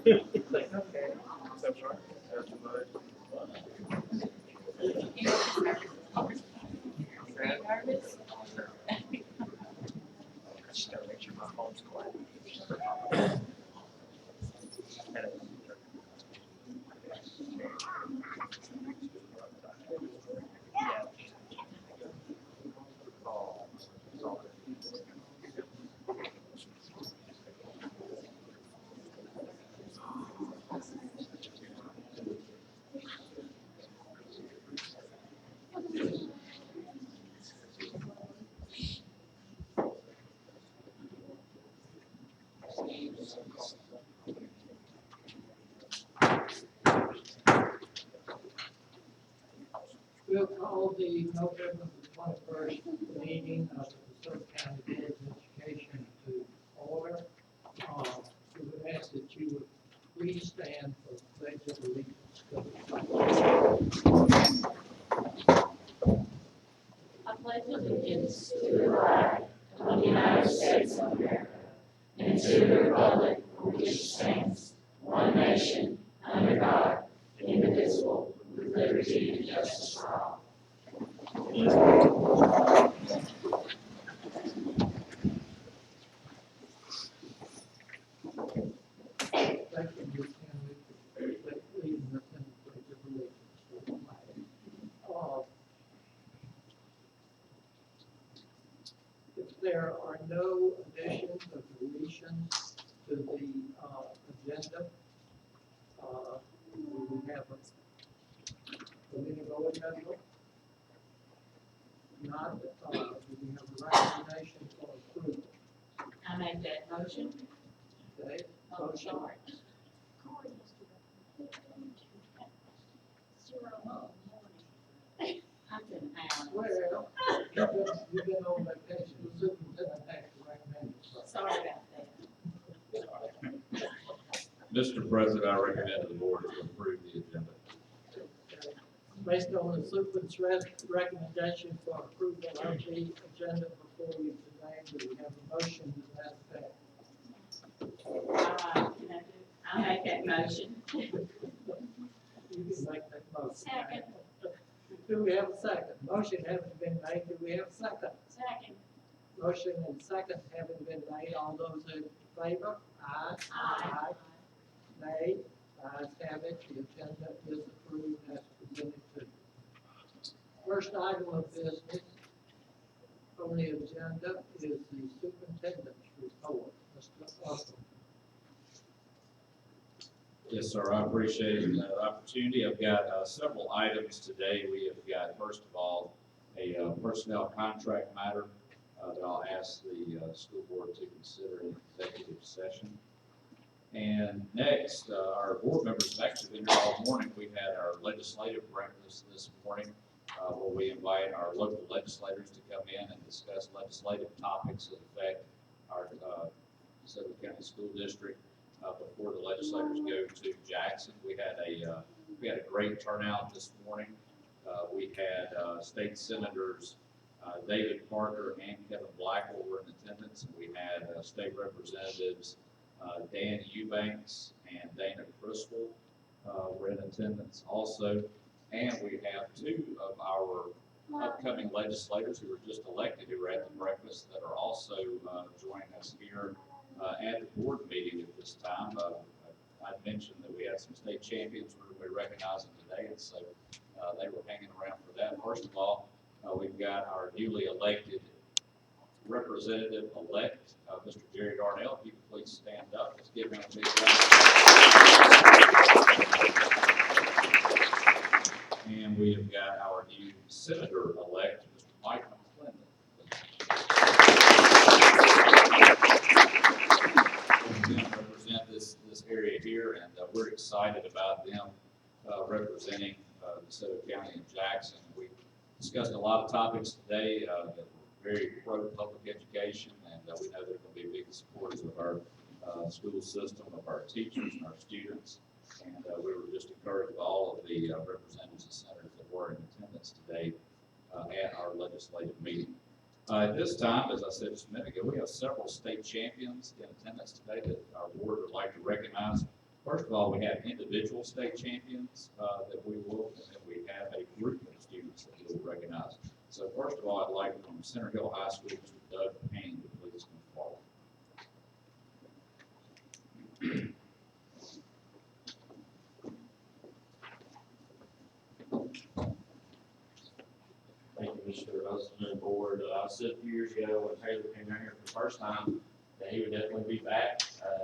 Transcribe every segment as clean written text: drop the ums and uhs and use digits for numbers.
Okay. That's right. That's right. Nervous? Just gotta make sure my phone's quiet. We'll call the November 21st meeting of the DeSoto County Board of Education to order. We would ask that you would please stand for the pledge of allegiance to the flag. I pledge allegiance to the flag of the United States of America and to the republic for which it stands, one nation, under God, indivisible, with liberty and justice for all. Thank you, Ms. Henry, for leading us in the pledge of allegiance to the flag. If there are no additions or deletions to the agenda, we will have a meeting go agenda. Not, we have a recommendation for approval. I make that motion. Okay, Oh, motion. sorry. I've been out. Well, you've been on vacation, the superintendent has to recommend it. So. Sorry about that. Mr. President, I recommend to the board to approve the agenda. Based on the superintendent's recommendation for approval of the agenda before you today, do we have a motion to that effect? I make that motion. You can make that motion. Second. Do we have a second? Motion having been made, do we have a second? Second. Motion and second having been made, all those in favor? Aye. Aye. Nay, ayes have it, the agenda is approved as presented to you. First item of business on the agenda is the superintendent's report. Mr. Russell. Yes, sir. I appreciate the opportunity. I've got several items today. We have got, first of all, a personnel contract matter that I'll ask the school board to consider in executive session. And next, our board members have actually been here all morning. We've had our legislative breakfast this morning where we invite our local legislators to come in and discuss legislative topics that affect our DeSoto County School District. Before the legislators go to Jackson, we had a great turnout this morning. We had state senators David Parker and Kevin Blackwell were in attendance, and we had state representatives Dan Eubanks and Dana Crystal were in attendance also, and we have two of our upcoming legislators who were just elected who were at the breakfast that are also joining us here at the board meeting at this time. I mentioned that we had some state champions we were recognizing today, and so they were hanging around for that. First of all, we've got our newly elected representative-elect, Mr. Jerry Darnell. If you could please stand up. Let's give him a big round. And we have got our new senator-elect, Mr. Mike McClendon. Represent this area here, and we're excited about them representing DeSoto County and Jackson. We discussed a lot of topics today that were very pro-public education, and we know they're going to be big supporters of our school system, of our teachers and our students. And we were just encouraged by all of the representatives and senators that were in attendance today at our legislative meeting. At this time, as I said just a minute ago, we have several state champions in attendance today that our board would like to recognize. First of all, we have individual state champions that we will, and then we have a group of students that we will recognize. So first of all, I'd like from Center Hill High School, Mr. Doug Payne, to please come forward. Thank you, Mr. Husband and Board. I said a few years ago when Taylor came down here for the first time that he would definitely be back.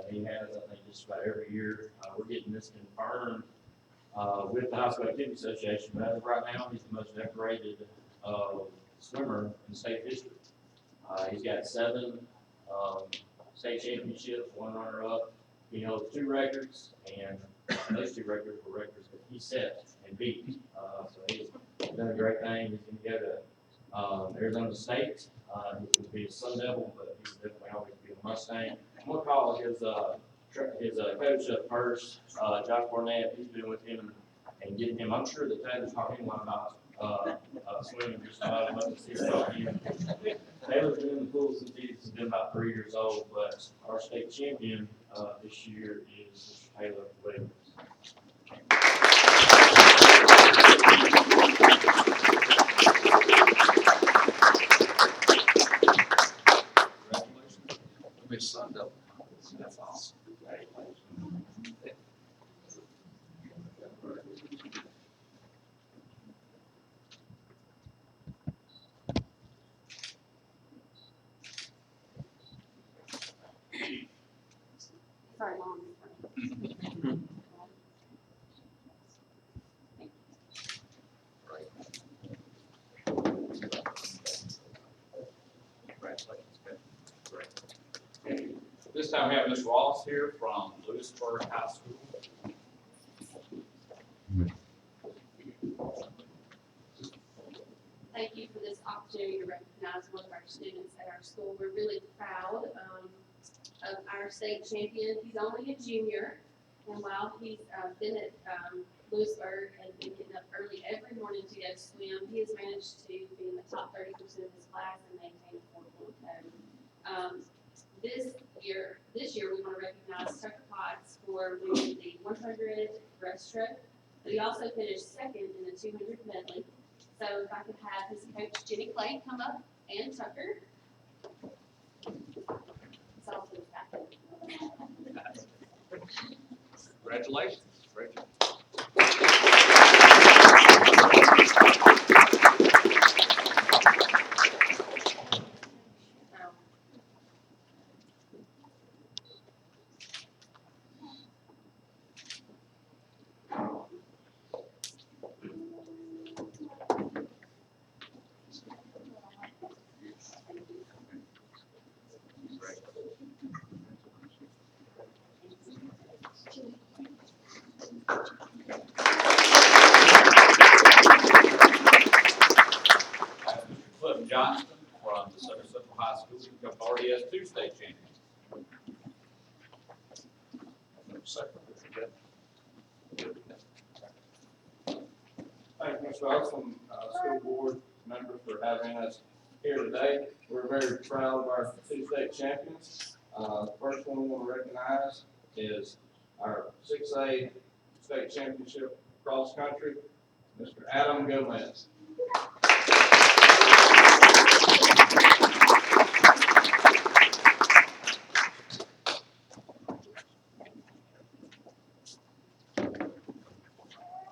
He has, I think, just about every year. We're getting this confirmed with the High School Activity Association. But as of right now, he's the most decorated swimmer in the state history. He's got 7 state championships, 1 runner-up. He holds 2 records, and those 2 records were records that he set and beat. So he's done a great thing. He's going to go to Arizona State. He will be a Sun Devil, but he's definitely always be a Mustang. I'm going to call his coach up first, Josh Barnett. He's been with him and getting him. I'm sure that Taylor's taught him a lot about swimming just about as much as he's taught him. Taylor's been in the pool since he's been about 3 years old, but our state champion this year is Mr. Taylor Williams. Congratulations. You'll be a Sun Devil. That's awesome. Sorry, Mom. Congratulations. Great. This time we have Ms. Ross here from Lewisburg High School. Thank you for this opportunity to recognize one of our students at our school. We're really proud of our state champion. He's only a junior, and while he's been at Lewisburg and been getting up early every morning to go swim, he has managed to be in the top 30% of his class and maintain a 4-point code. This year we want to recognize Tucker Potts for winning the 100 breaststroke, but he also finished second in the 200 medley. So if I could have his coach Jenny Clay come up and Tucker. It's all to the back. Congratulations. Great job. Cliff Johnston from DeSoto Central High School. He already has 2 state champions. Thank you, Mr. Austin, school board member, for having us here today. We're very proud of our 2 state champions. The first one we want to recognize is our 6A state championship cross country, Mr. Adam Gomez.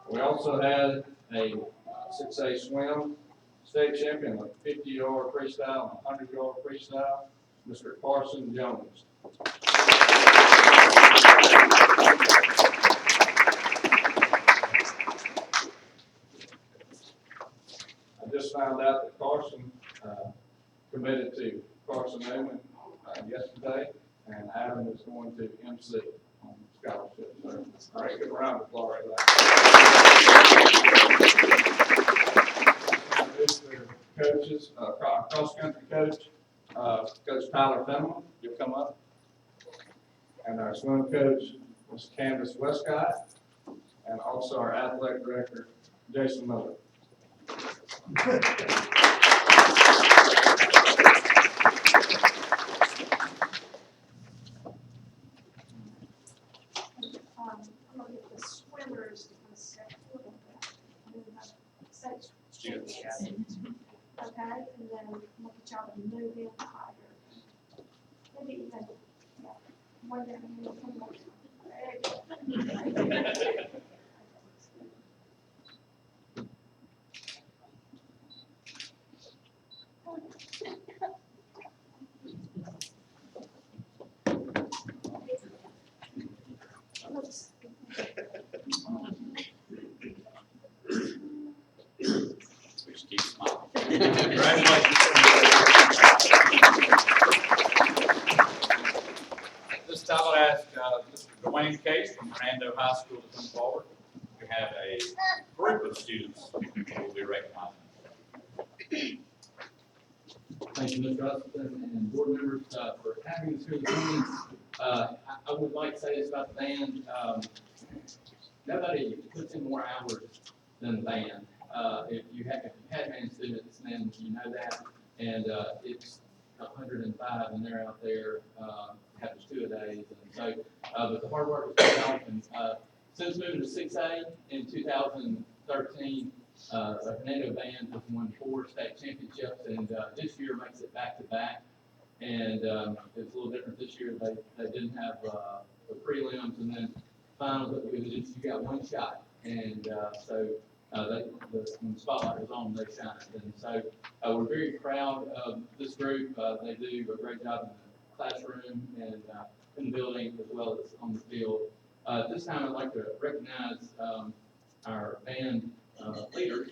We also had a 6A swim state champion, a 50-yard freestyle and 100-yard freestyle, Mr. Carson Jones. I just found out that Carson committed to Carson Newman yesterday, and Adam is going to MC on scholarship. So, all right, give a round of applause right there. Coaches, cross-country coach, Coach Tyler Fenneman, you'll come up. And our swim coach was Candace Westcott, and also our athletic director, Jason Miller. I'm gonna get the swimmers to kind of step forward. And then have state Students. champions. Okay, and then I'm gonna get y'all to move in higher. Maybe even, yeah, one down here, one more. There you go. We should keep smiling. Congratulations. This time I'll ask Mr. Dwayne Case from Hernando High School to come forward. We have a group of students who will be recognized. Thank you, Mr. Usleton and board members, for having us here this morning. I would like to say this about the band. Nobody puts in more hours than the band. If you had band students, then you know that. And it's 105, and they're out there having 2-a-days. And so, but the hard work is paid off. And since moving to 6A in 2013, the Hernando band has won 4 state championships, and this year makes it back-to-back. And it's a little different this year. They didn't have the prelims and then finals. But you got one shot, and so when the spotlight was on, they shined. And so we're very proud of this group. They do a great job in the classroom and in the building as well as on the field. This time, I'd like to recognize our band leaders.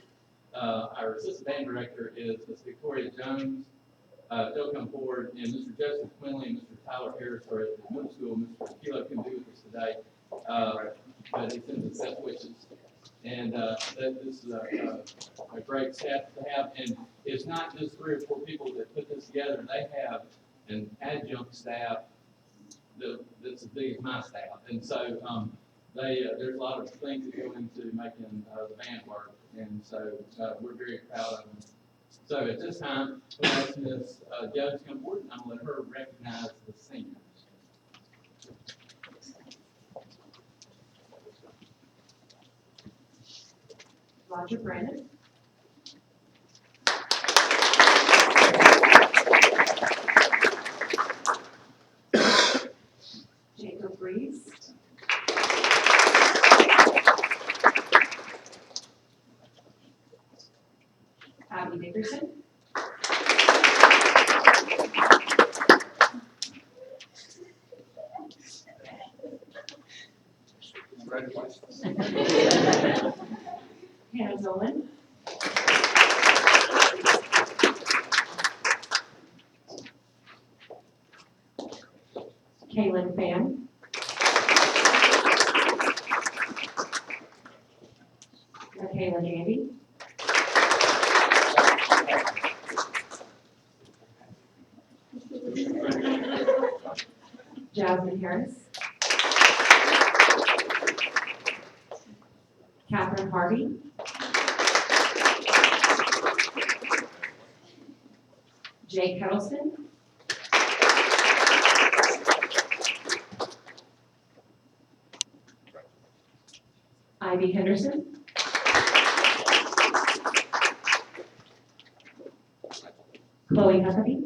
Our assistant band director is Ms. Victoria Jones. They'll come forward, and Mr. Joseph Quinley and Mr. Tyler Harris are at the middle school. Mr. Kilo couldn't be with us today, but he sends his best wishes. And this is a great staff to have, and it's not just 3 or 4 people that put this together. They have an adjunct staff that's as big as my staff, and so there's a lot of things that go into making the band work, and so we're very proud of them. So at this time, we'll ask Ms. Jones to come forward, and I'm going to let her recognize the seniors. Roger Brandon. Jacob Reeves. Abby Dickerson. Congratulations. Hannah Zolan. Kaylin Pham. Michaela Gandy. Jasmine Harris. Catherine Harvey. Jake Huddleston. Ivy Henderson. Chloe Huckabee.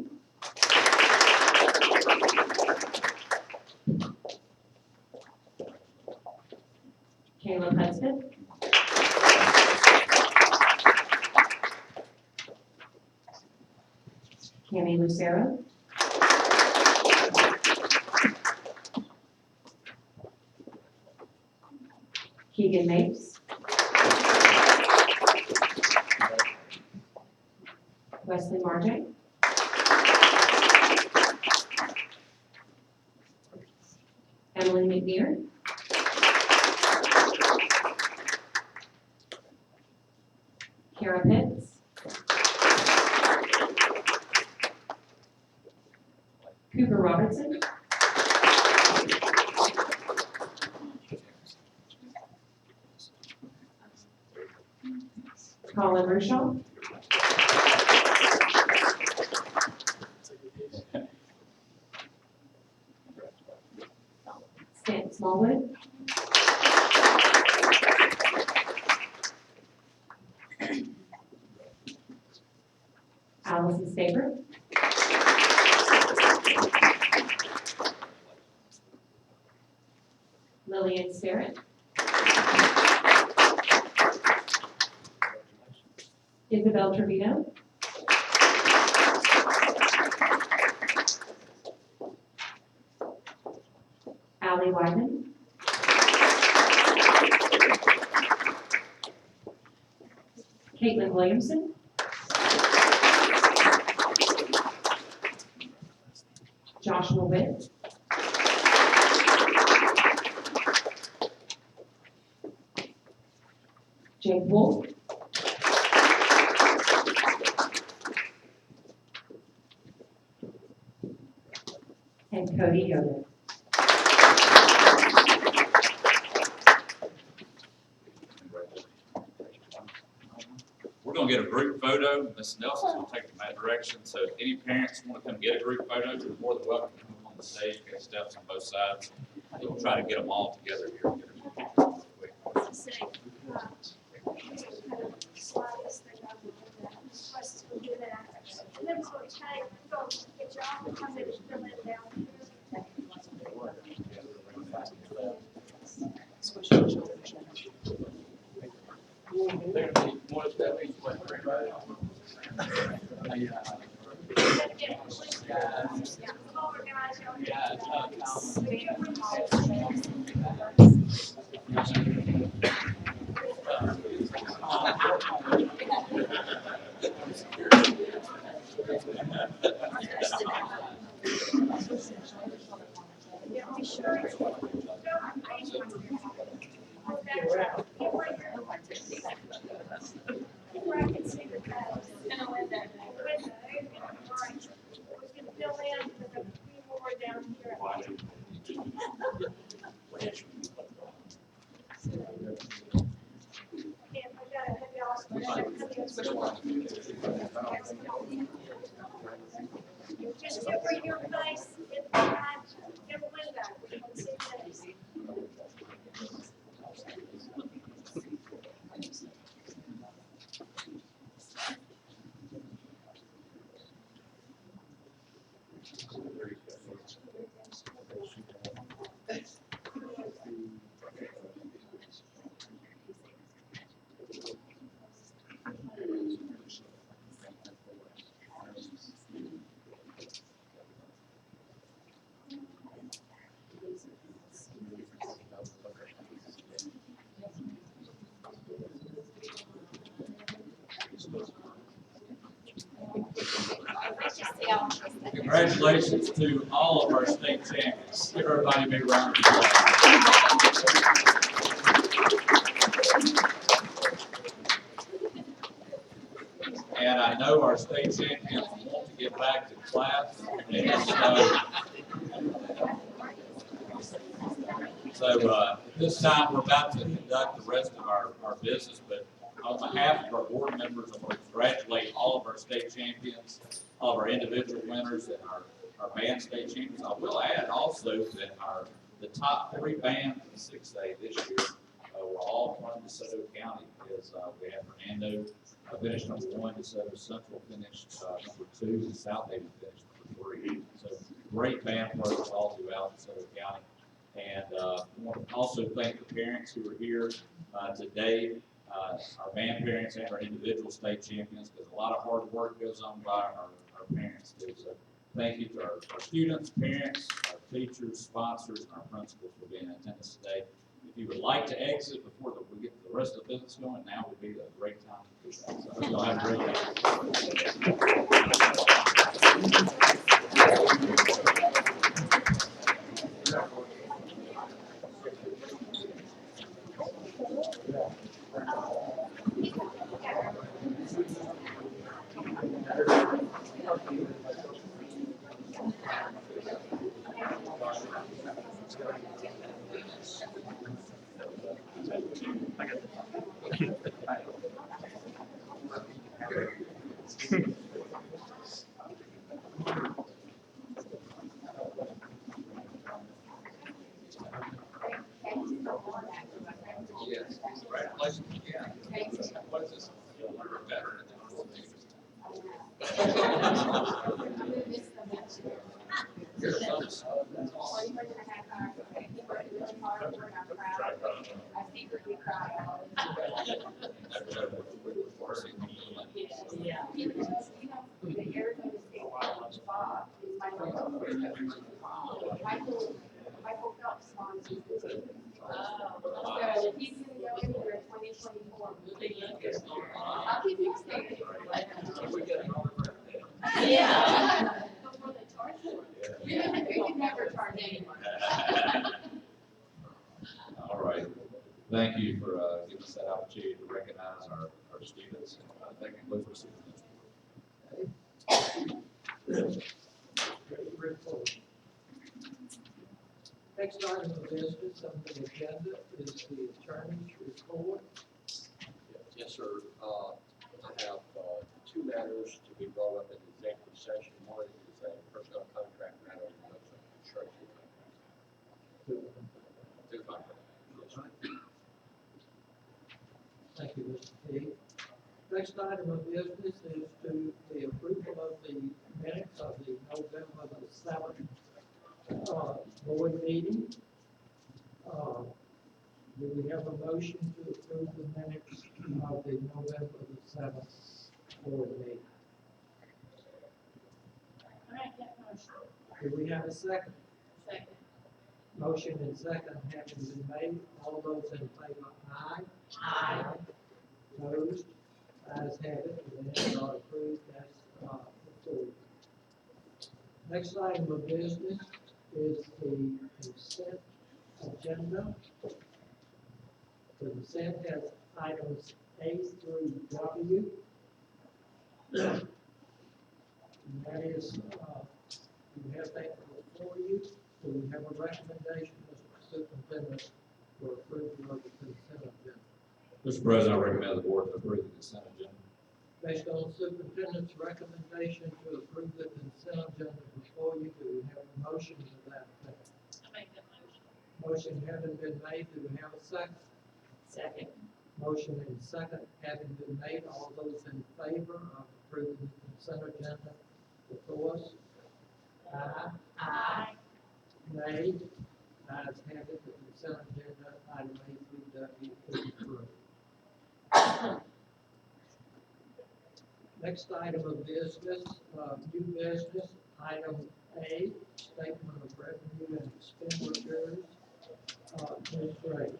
Caleb Hudspeth. Cami Lucero. Keegan Mapes. Wesley Marjay. Emily McNear. Kara Pitts. Cooper Robertson. Colin Rushaw. Stanton Smallwood. Lillian Starrett, Isabel Trevino, Allie Wyman, Caitlin Williamson, Joshua Witt, Jake Wolf, and Cody Yoder. We're gonna get a group photo. Ms. Nelson's gonna take them that direction. So if any parents want to come get a group photo, you're more than welcome to come on the stage. We have steps on both sides. We'll try to get them all together here. Say, slide this thing up and do that. Let's go do that. And then we're going to take, we're going to get y'all to come in and fill it down here. There'll be one, there'll be one, right? Yeah, come over, guys, y'all. Yeah, be sure. Where I can see the guys. In a window. Window, there you go. All right. We can fill in with a few more down here. Yeah, I gotta have y'all. Just cover your face in the window. Let's see this. Congratulations to all of our state champions. Give everybody a big round of applause. And I know our state champions want to get back to class. So this time we're about to conduct the rest of our business, but on behalf of our board members, I want to congratulate all of our state champions, all of our individual winners, and our band state champions. I will add also that the top 3 bands in 6A this year were all from DeSoto County. We have Fernando finished number 1, DeSoto Central finished number 2, and South Haven finished number 3. So great band players all throughout DeSoto County. And I want to also thank the parents who are here today, our band parents and our individual state champions, because a lot of hard work goes on by our parents too. So thank you to our students, parents, our teachers, sponsors, and our principals for being in attendance today. If you would like to exit before we get the rest of the business going, now would be a great time to do that. So I hope you'll have a great Yes, congratulations again. What is this? You're a veteran. Your son's So if he's gonna go anywhere in 2024, I'll keep you updated. Yeah. Before they charge for it. We can never charge anyone. All right. Thank you for giving us that opportunity to recognize our students. That concludes our superintendent. Report. Next item of business on the agenda is the attorney's report. Yes, sir. I have two matters to be brought up in executive session. One is a personnel contract matter, and the other is a construction contract. Two contracts. Yes, sir. Thank you, Mr. Key. Next item of business is to the approval of the minutes of the November the 7th board meeting. Do we have a motion to approve the minutes of the November the 7th board meeting? All right, that motion. Do we have a second? Second. Motion and second having been made. All those in favor, aye. Aye. Opposed? Ayes have it, the minutes are approved as before. Next item of business is the consent agenda. The consent has items A through W. And that is, you have that before you. So we have a recommendation, Mr. Superintendent, for approval of the consent agenda. Mr. President, I recommend the board to approve the consent agenda. Based on superintendent's recommendation to approve the consent agenda before you, do we have a motion to that effect? I make that motion. Motion having been made, do we have a second? Second. Motion and second having been made, all those in favor of approving the consent agenda before us? Aye. Aye. Nay. Ayes have it, the consent agenda, item A through W is approved. Next item of business, new business, item A, statement of revenue and expenditures. Ms. Gray.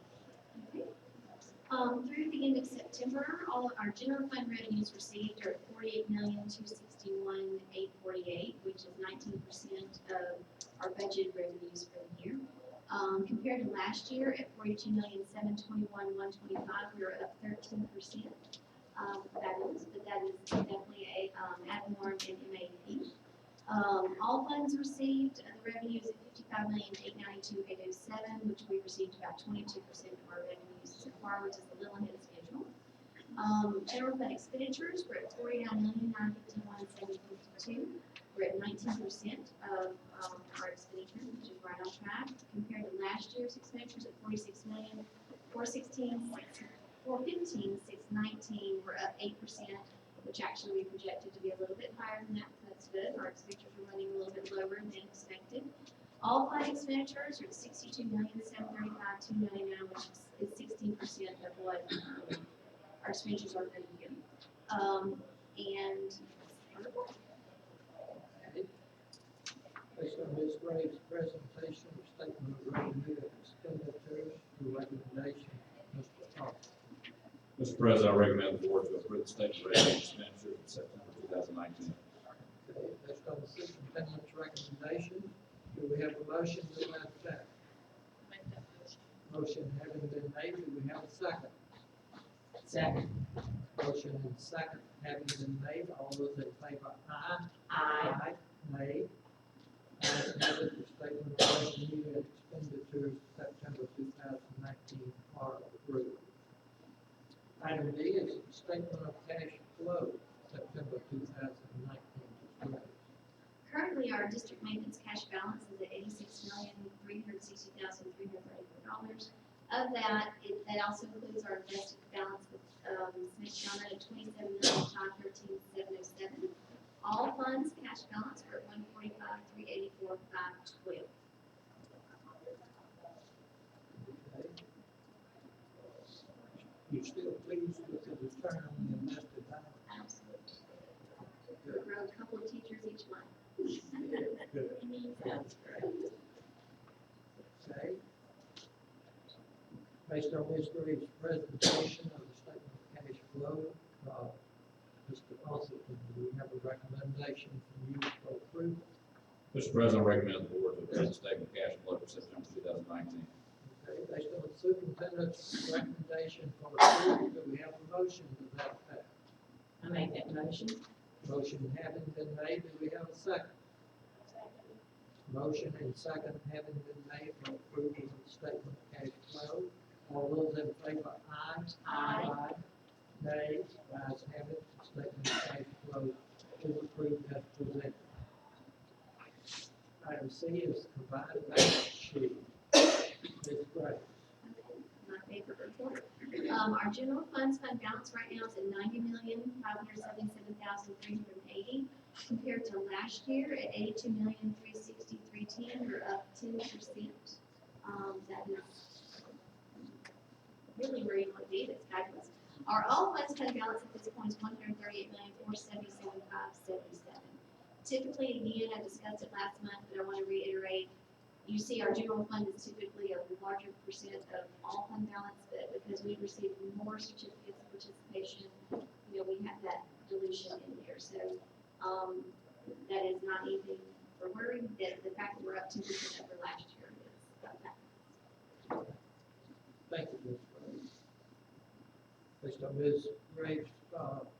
Through the end of September, all of our general fund revenues received are $48,261,848, which is 19% of our budgeted revenues for the year. Compared to last year at $42,721,125, we were up 13%. That is definitely a ad valorem and MAP. All funds received, the revenues at $55,892,807, which we received about 22% of our revenues so far, which is a little ahead of schedule. General fund expenditures were at $49,951,752. We're at 19% of our expenditures, which is right on track. Compared to last year's expenditures at $46,415,619, we're up 8%, which actually we projected to be a little bit higher than that, so that's good. Our expenditures were running a little bit lower than expected. All fund expenditures are at $62,735,299, which is 16% of what our expenditures are for the year. And Based on Ms. Gray's presentation of statement of revenue and expenditures, the recommendation, Mr. Thompson. Mr. President, I recommend the board to approve the statement of revenue and expenditures in September 2019. Okay, based on the superintendent's recommendation, do we have a motion to that effect? Make that motion. Motion having been made, do we have a second? Second. Motion and second having been made, all those in favor, aye. Aye. Nay. Ayes have it, the statement of revenue and expenditures September 2019 are approved. Item D is the statement of cash flow September 2019. currently, our district maintenance cash balance is at $86,360,334. Of that, that also includes our invested balance with Smith County at $27,513,707. All funds cash balance are at $145,384,512. You still pleased with the return on the invested balance? Absolutely. We've grown a couple of teachers each month. Good. That's great. Okay. Based on Ms. Graves' presentation of the statement of cash flow, Mr. Ossipon, do we have a recommendation from you for approval? Mr. President, I recommend the board to approve the statement of cash flow for September 2019. Okay, based on the superintendent's recommendation for approval, do we have a motion to that effect? I make that motion. Motion having been made, do we have a second? Motion and second having been made for approval of the statement of cash flow. All those in favor, aye. Aye. Nays, ayes have it, statement of cash flow is approved as presented. Item C is combined balance sheet. Ms. Graves. My favorite report. Our general funds fund balance right now is at $90,577,380, compared to last year at $82,363,10. We're up 10%. That is really where you want to be. That's fabulous. Our all funds fund balance at this point is $138,477,577. Typically, again, I discussed it last month, but I want to reiterate, you see our general fund is typically a larger percent of all fund balance, but because we've received more certificates of participation, we have that dilution in there. So, that is not anything for worry, that the fact that we're up 2% over last year is a fact. Thank you, Ms. Graves. Based on Ms. Graves'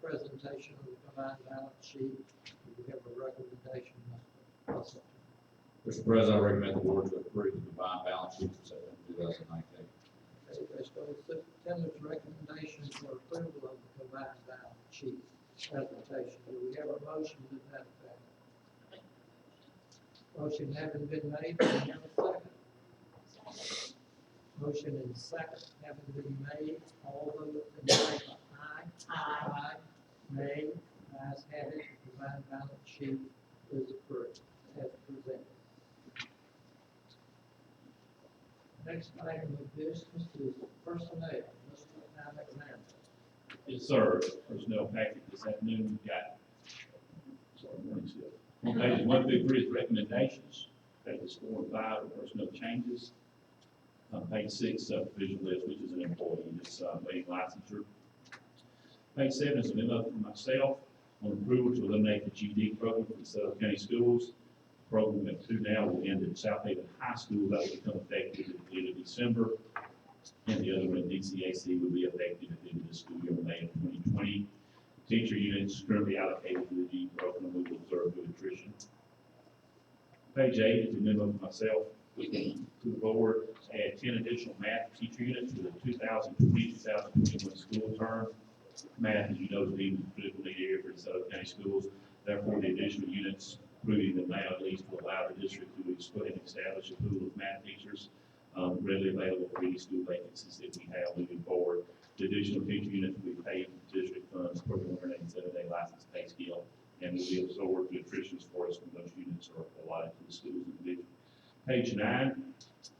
presentation of the combined balance sheet, do we have a recommendation, Mr. Ossipon? Mr. President, I recommend the board to approve the combined balance sheet for September 2019. Okay, based on the superintendent's recommendation for approval of the combined balance sheet presentation, do we have a motion to that effect? Motion having been made, do we have a second? Motion and second having been made, all those in favor, aye. Aye. Nay, ayes have it, the combined balance sheet is approved as presented. Next item of business is personnel, Mr. Alexander. Yes, sir. Personnel packet this afternoon, we've got, sorry, morning shift. On pages 1 through 3 is recommendations. Pages 4 and 5 are personnel changes. Page 6, supervision list, which is an employee, just waiting licensure. Page 7 is a memo from myself on approval to eliminate the GD program for the DeSoto County Schools. The program at 2 now will end at South Haven High School. That will become effective at the end of December. And the other one at DCAC will be effective at the end of the school year in May of 2020. Teacher units currently allocated to the GD program will observe good attrition. Page 8 is a memo from myself to the board to add 10 additional math teacher units to the 2020-2021 school term. Math, as you know, is deemed a critical need area for DeSoto County Schools. Therefore, the additional units, proving them now at least, will allow the district to go ahead and establish a pool of math teachers readily available for any school vacancies that we have moving forward. The additional teacher units will be paid from district funds per the 187-day license pay scale, and will be absorbed to attritions for us when those units are allotted to the schools individually. Page 9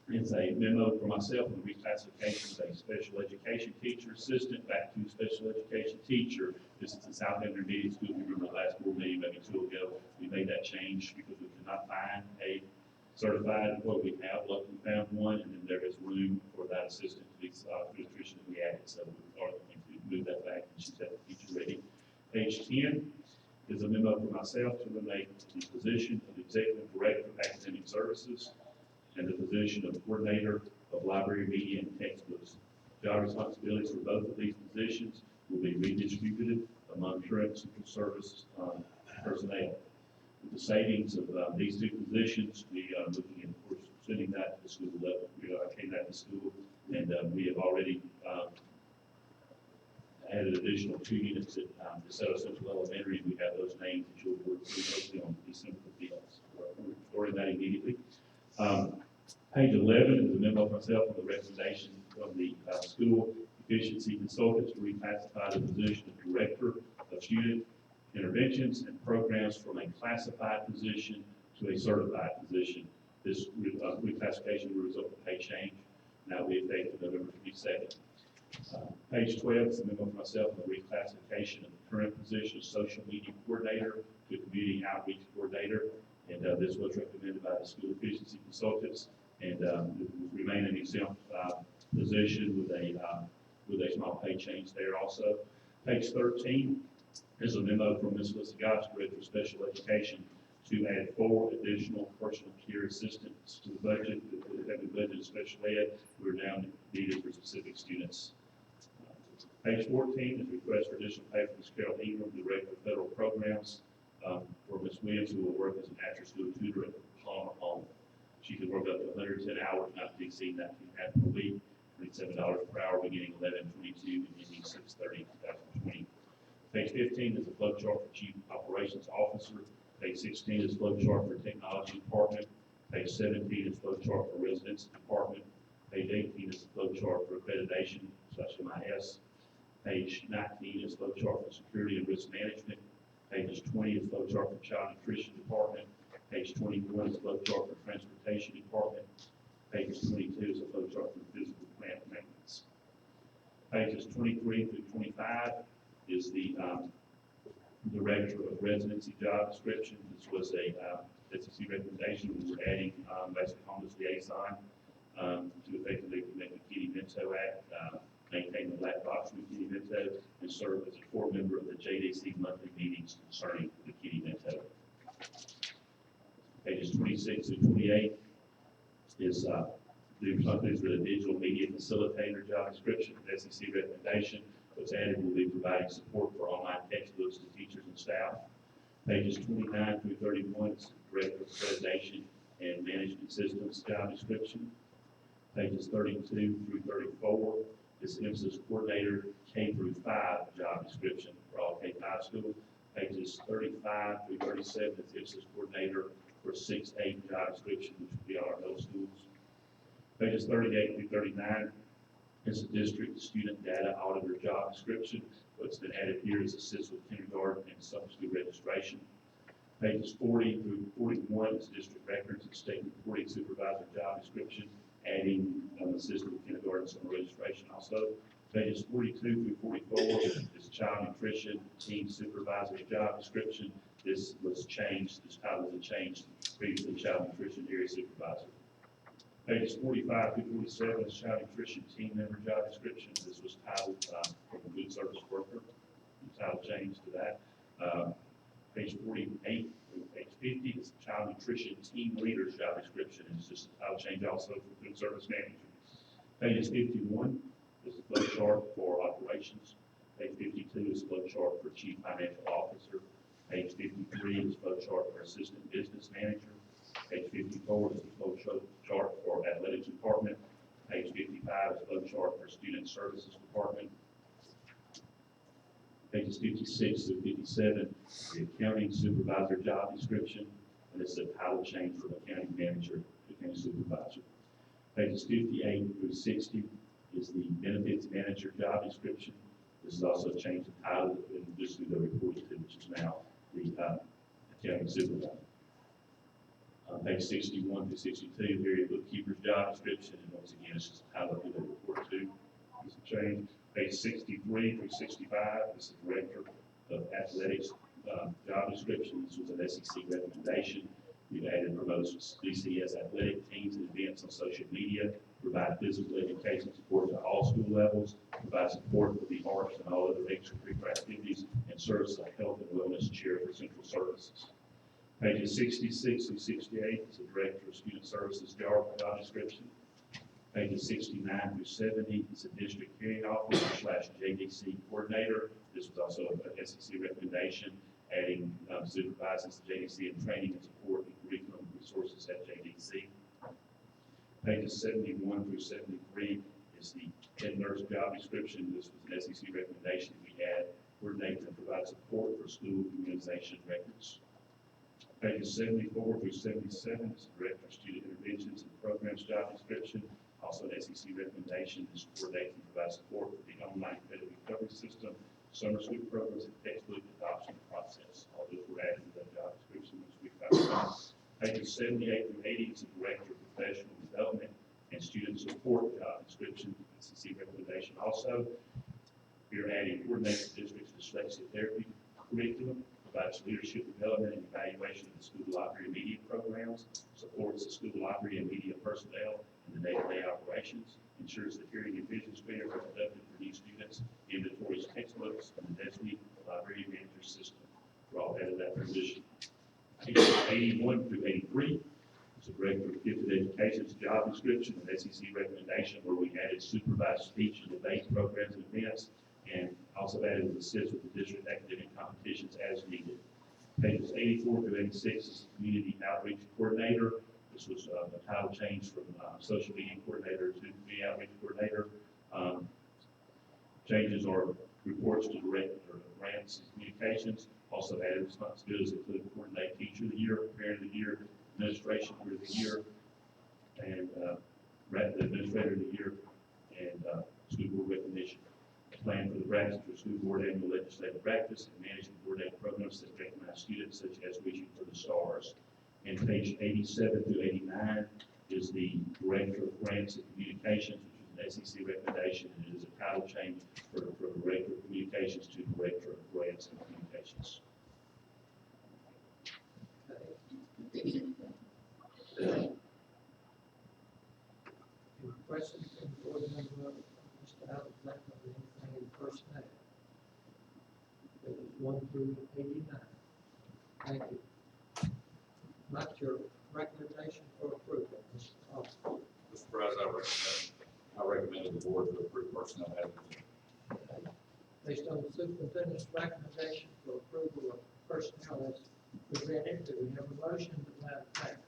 is a memo for myself on the reclassification of a special education teacher assistant back to special education teacher. This is the South End Intermediate School. We remember the last board meeting maybe 2 ago. We made that change because we could not find a certified, well, we have, luckily found one, and then there is room for that assistant to be, for attrition to be added. So we are going to move that back, and she's got the teacher ready. Page 10 is a memo for myself to eliminate the position of Executive Director of Academic Services and the position of Coordinator of Library, Media, and Textbooks. Job responsibilities for both of these positions will be redistributed among current central service personnel. With the savings of these 2 positions, we are looking at, of course, sending that to the school level. We are taking that to school, and we have already added additional 2 units at DeSoto Central Elementary, and we have those names that you'll work pretty closely on December 5th. We're restoring that immediately. Page 11 is a memo from myself on the recommendation from the school efficiency consultants to reclassify the position of Director of Student Interventions and Programs from a classified position to a certified position. This reclassification will result in pay change, and that will be effective November 22nd. Page 12 is a memo for myself on the reclassification of the current position of Social Media Coordinator to Community Outreach Coordinator, and this was recommended by the school efficiency consultants, and it will remain an exempt position with a small pay change there also. Page 13 is a memo from Ms. Melissa Goss, Director of Special Education, to add 4 additional personal care assistants to the budget, that have been budgeted special ed, who are now needed for specific students. Page 14 is a request for additional pay for Ms. Carol Ingram, Director of Federal Programs, for Ms. Williams, who will work as an after-school tutor at the Palmer Home. She can work up to 110 hours, not to exceed 19 hours per week, $27 per hour, beginning 11/22 and ending 6/30/2020. Page 15 is a flow chart for Chief Operations Officer. Page 16 is flow chart for Technology Department. Page 17 is flow chart for Residency Department. Page 18 is the flow chart for accreditation /MIS. Page 19 is flow chart for Security and Risk Management. Pages 20 is flow chart for Child Nutrition Department. Page 21 is flow chart for Transportation Department. Page 22 is a flow chart for Physical Plant Maintenance. Pages 23 through 25 is the Director of Residency job description. This was a SEC recommendation. We were adding basically homeless liaison to effectively implement the Kitty Vento Act, maintain the black box with Kitty Vento, and serve as a core member of the JDC monthly meetings concerning the Kitty Vento. Pages 26 to 28 is the digital media facilitator job description, SEC recommendation. What's added will be providing support for online textbooks to teachers and staff. Pages 29 through 31 is the Director of Accreditation and Management Systems job description. Pages 32 through 34 is the emphasis coordinator K through 5 job description for all K-5 schools. Pages 35 through 37 is the emphasis coordinator for 6-8 job description, which will be all our middle schools. Pages 38 through 39 is the district student data auditor job description. What's been added here is assist with kindergarten and summer school registration. Pages 40 through 41 is district records and state reporting supervisor job description, adding assist with kindergarten and summer registration also. Pages 42 through 44 is child nutrition team supervisor job description. This was changed, this title was changed, previously child nutrition area supervisor. Pages 45 through 47 is child nutrition team member job description. This was titled from a food service worker. The title changed to that. Page 48 through page 50 is child nutrition team leader job description. It's just a title change also for food service manager. Pages 51 is the flow chart for operations. Page 52 is flow chart for chief financial officer. Page 53 is flow chart for assistant business manager. Page 54 is the flow chart for athletics department. Page 55 is flow chart for student services department. Pages 56 through 57, the accounting supervisor job description, and this is a title change from accounting manager to accounting supervisor. Pages 58 through 60 is the benefits manager job description. This is also changed the title and just through the reporting to, which is now the accounting supervisor. Page 61 through 62, area bookkeeper's job description, and once again, it's just a title to the report to. This will change. Page 63 through 65, this is Director of Athletics job description. This was an SEC recommendation. We've added promotes DCS athletic teams and events on social media, provide physical education support to all school levels, provide support for the arts and all other extracurricular activities, and serves as a health and wellness chair for central services. Pages 66 through 68 is the Director of Student Services job description. Pages 69 through 70 is a District Hearing Officer / JDC Coordinator. This was also a SEC recommendation, adding supervisors to JDC and training and support and curriculum resources at JDC. Pages 71 through 73 is the head nurse job description. This was an SEC recommendation. We add coordinate and provide support for school immunization records. Pages 74 through 77 is the Director of Student Interventions and Programs job description. Also an SEC recommendation is coordinate and provide support for the online credit recovery system, summer school programs, and textbook adoption process. All those were added to that job description, which we found. Pages 78 through 80 is the Director of Professional Development and Student Support job description, SEC recommendation also. We are adding coordinates districts dyslexia therapy curriculum, provides leadership development and evaluation of the school library and media programs, supports the school library and media personnel in the day-to-day operations, and ensures that hearing and vision screeners are conducted for new students, inventories textbooks, and the DESNY library manager system. We're all head of that position. Pages 81 through 83 is the Director of Gifted Education's job description and SEC recommendation, where we added supervised speech and debate programs and events, and also added to assist with the district academic competitions as needed. Pages 84 through 86 is the Community Outreach Coordinator. This was a title change from Social Media Coordinator to Community Outreach Coordinator. Changes are reports to Director of Grants and Communications. Also added responsibilities include coordinate Teacher of the Year, Parent of the Year, Administration of the Year, and the Administrator of the Year, and School Board recognition. Plan for the practice for school board annual legislative practice and management coordinated programs that recognize students such as Reaching for the Stars. And page 87 through 89 is the Director of Grants and Communications, which is an SEC recommendation, and it is a title change from Director of Communications to Director of Grants and Communications. Any questions from the board member, Mr. Alexander, or anything in personnel? Pages 1 through 89. Thank you. Not your recommendation for approval, Mr. Austin. Mr. President, I recommend the board to approve personnel as Based on the superintendent's recommendation for approval of personnel as presented, do we have a motion to that effect?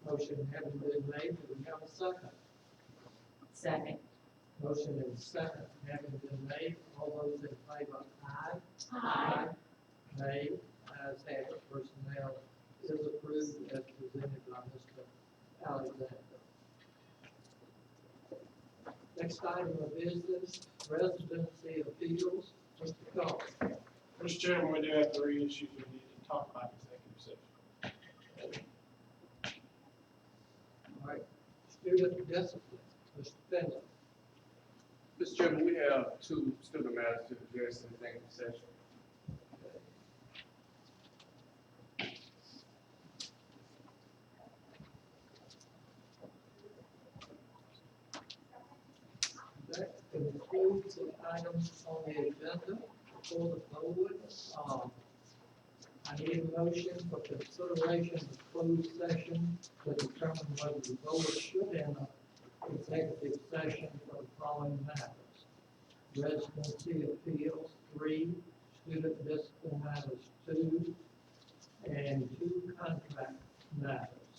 Motion having been made, do we have a second? Second. Motion and second having been made, all those in favor, aye. Aye. Nay, ayes have it, personnel is approved as presented by Mr. Alexander. Next item of business, residency appeals, Mr. Carter. Mr. Chairman, we do have 3 issues we need to talk about in executive session. All right, student discipline, Mr. Finley. Mr. Chairman, we have 2 student matters to address in executive session. That concludes the items on the agenda before the board. I need a motion for consideration of closed session to determine whether the board should enter executive session for the following matters: residency appeals, 3, student discipline matters, 2, and 2 contract matters.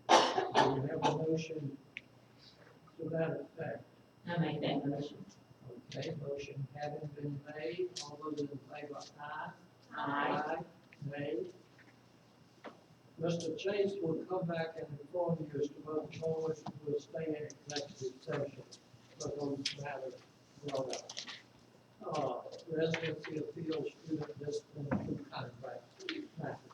Do we have a motion to that effect? I make that motion. Okay, motion having been made, all those in favor, aye. Aye. Nay. Mr. Chase will come back and inform you as to whether the board will stay in executive session for those matters brought up. Residency appeals, student discipline, and 2 contract matters.